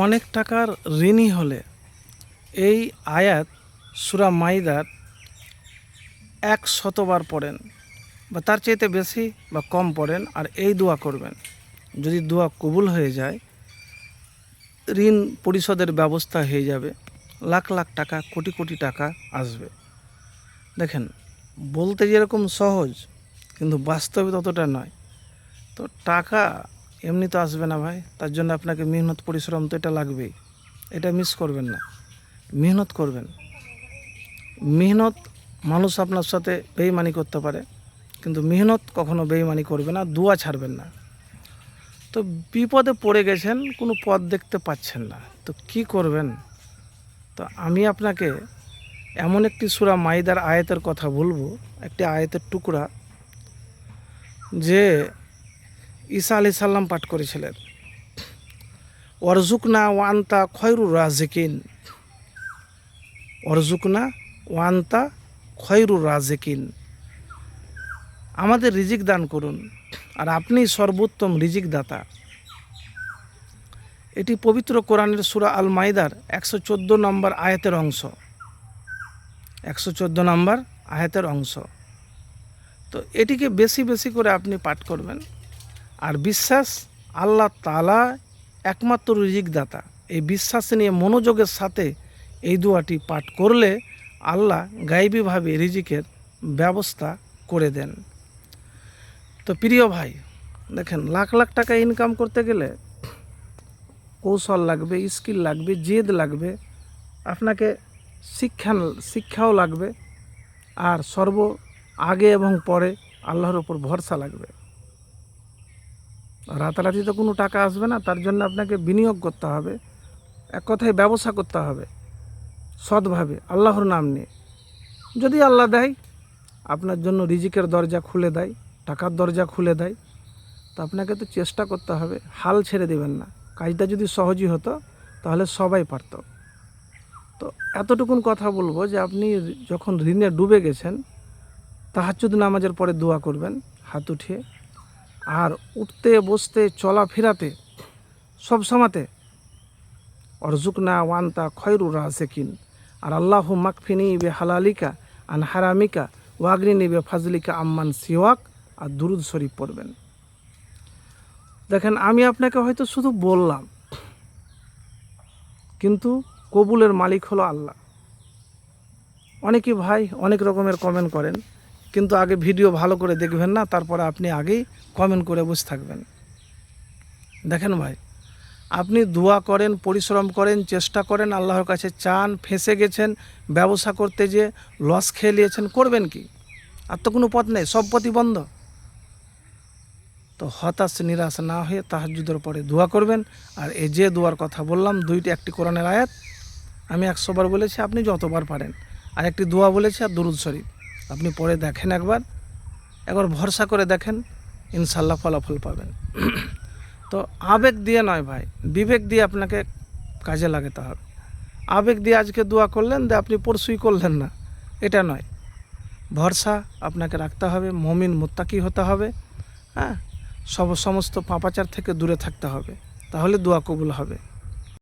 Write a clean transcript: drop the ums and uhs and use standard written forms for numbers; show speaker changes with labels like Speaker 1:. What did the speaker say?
Speaker 1: অনেক টাকার ঋণী হলে এই আয়াত সূরা মাইদার 100বার পড়েন বা তার চাইতে বেশি বা কম পড়েন, আর এই দোয়া করবেন। যদি দোয়া কবুল হয়ে যায়, ঋণ পরিশোধের ব্যবস্থা হয়ে যাবে, লাখ লাখ টাকা, কোটি কোটি টাকা আসবে। দেখেন, বলতে যেরকম সহজ, কিন্তু বাস্তবে ততটা নয়। তো টাকা এমনি তো আসবে না ভাই, তার জন্য আপনাকে মেহনত পরিশ্রম তো এটা লাগবেই। এটা মিস করবেন না, মেহনত করবেন। মেহনত, মানুষ আপনার সাথে বেইমানি করতে পারে, কিন্তু মেহনত কখনো বেইমানি করবে না, দোয়া ছাড়বেন না। তো বিপদে পড়ে গেছেন, কোনো পথ দেখতে পাচ্ছেন না, তো কি করবেন? তো আমি আপনাকে এমন একটি সূরা মাইদার আয়াতের কথা বলবো, একটি আয়াতের টুকরা, যে ঈসা আলাইহিস সালাম পাঠ করেছিলেন, ওয়ারজুকনা ওয়ান্তা খয়রুর রাজিকিন, ওয়ারজুকনা ওয়ান্তা খয়রুর রাজিকিন, আমাদের রিজিক দান করুন, আর আপনি সর্বোত্তম রিজিক দাতা। এটি পবিত্র কোরআনের সূরা আল মাইদার 114 নম্বর আয়াতের অংশ, 114 নম্বর আয়াতের অংশ। তো এটিকে বেশি বেশি করে আপনি পাঠ করবেন, আর বিশ্বাস, আল্লাহ তাআলা একমাত্র রিজিক দাতা, এই বিশ্বাস নিয়ে মনোযোগের সাথে এই দোয়াটি পাঠ করলে আল্লাহ গায়েবীভাবে রিজিকের ব্যবস্থা করে দেন। তো প্রিয় ভাই, দেখেন, লাখ লাখ টাকা ইনকাম করতে গেলে কৌশল লাগবে, স্কিল লাগবে, জেদ লাগবে, আপনাকে শিক্ষাও লাগবে, আর আগে এবং পরে আল্লাহর ওপর ভরসা লাগবে। রাতারাতি তো কোনো টাকা আসবে না, তার জন্য আপনাকে বিনিয়োগ করতে হবে, এক কথায় ব্যবসা করতে হবে সৎভাবে, আল্লাহর নাম নিয়ে। যদি আল্লাহ দেয়, আপনার জন্য রিজিকের দরজা খুলে দেয়, টাকার দরজা খুলে দেয়, তো আপনাকে তো চেষ্টা করতে হবে, হাল ছেড়ে দেবেন না। কাজটা যদি সহজই হতো তাহলে সবাই পারত। তো এতটুকুন কথা বলবো যে আপনি যখন ঋণে ডুবে গেছেন, তাহাজ্জুদ নামাজের পরে দোয়া করবেন হাত উঠিয়ে, আর উঠতে বসতে চলাফেরাতে সব সময়তে অরজুকনা ওয়ান্তা খয়রুর রাজিকিন, আর আল্লাহু মাকফিনি বে হালালিকা আন হারামিকা ওয়াগরিনি বে ফাজলিকা আম্মান সিওয়াক, আর দুরুদ শরীফ পড়বেন। দেখেন, আমি আপনাকে হয়তো শুধু বললাম, কিন্তু কবুলের মালিক হলো আল্লাহ। অনেকেই ভাই অনেক রকমের কমেন্ট করেন, কিন্তু আগে ভিডিও ভালো করে দেখবেন না, তারপরে আপনি আগেই কমেন্ট করে বসে থাকবেন। দেখেন ভাই, আপনি দোয়া করেন, পরিশ্রম করেন, চেষ্টা করেন, আল্লাহর কাছে চান, ফেঁসে গেছেন, ব্যবসা করতে যে লস খেয়ে নিয়েছেন, করবেন কি? আর তো কোনো পথ নেই, সব পথই বন্ধ। তো হতাশ নিরাশ না হয়ে তাহাজ্জুদের পরে দোয়া করবেন। আর এই যে দোয়ার কথা বললাম, একটি কোরআনের আয়াত, আমি 100 বার বলেছি, আপনি যতবার পারেন। আর একটি দোয়া বলেছি, আর দুরুদ শরীফ আপনি পড়ে দেখেন, একবার ভরসা করে দেখেন, ইনশাল্লাহ ফলাফল পাবেন। তো আবেগ দিয়ে নয় ভাই, বিবেক দিয়ে আপনাকে কাজে লাগাতে হবে। আবেগ দিয়ে আজকে দোয়া করলেন, দিয়ে আপনি পরশুই করলেন না, এটা নয়। ভরসা আপনাকে রাখতে হবে, মুমিন মুত্তাকি হতে হবে, হ্যাঁ, সমস্ত পাপাচার থেকে দূরে থাকতে হবে, তাহলে দোয়া কবুল হবে।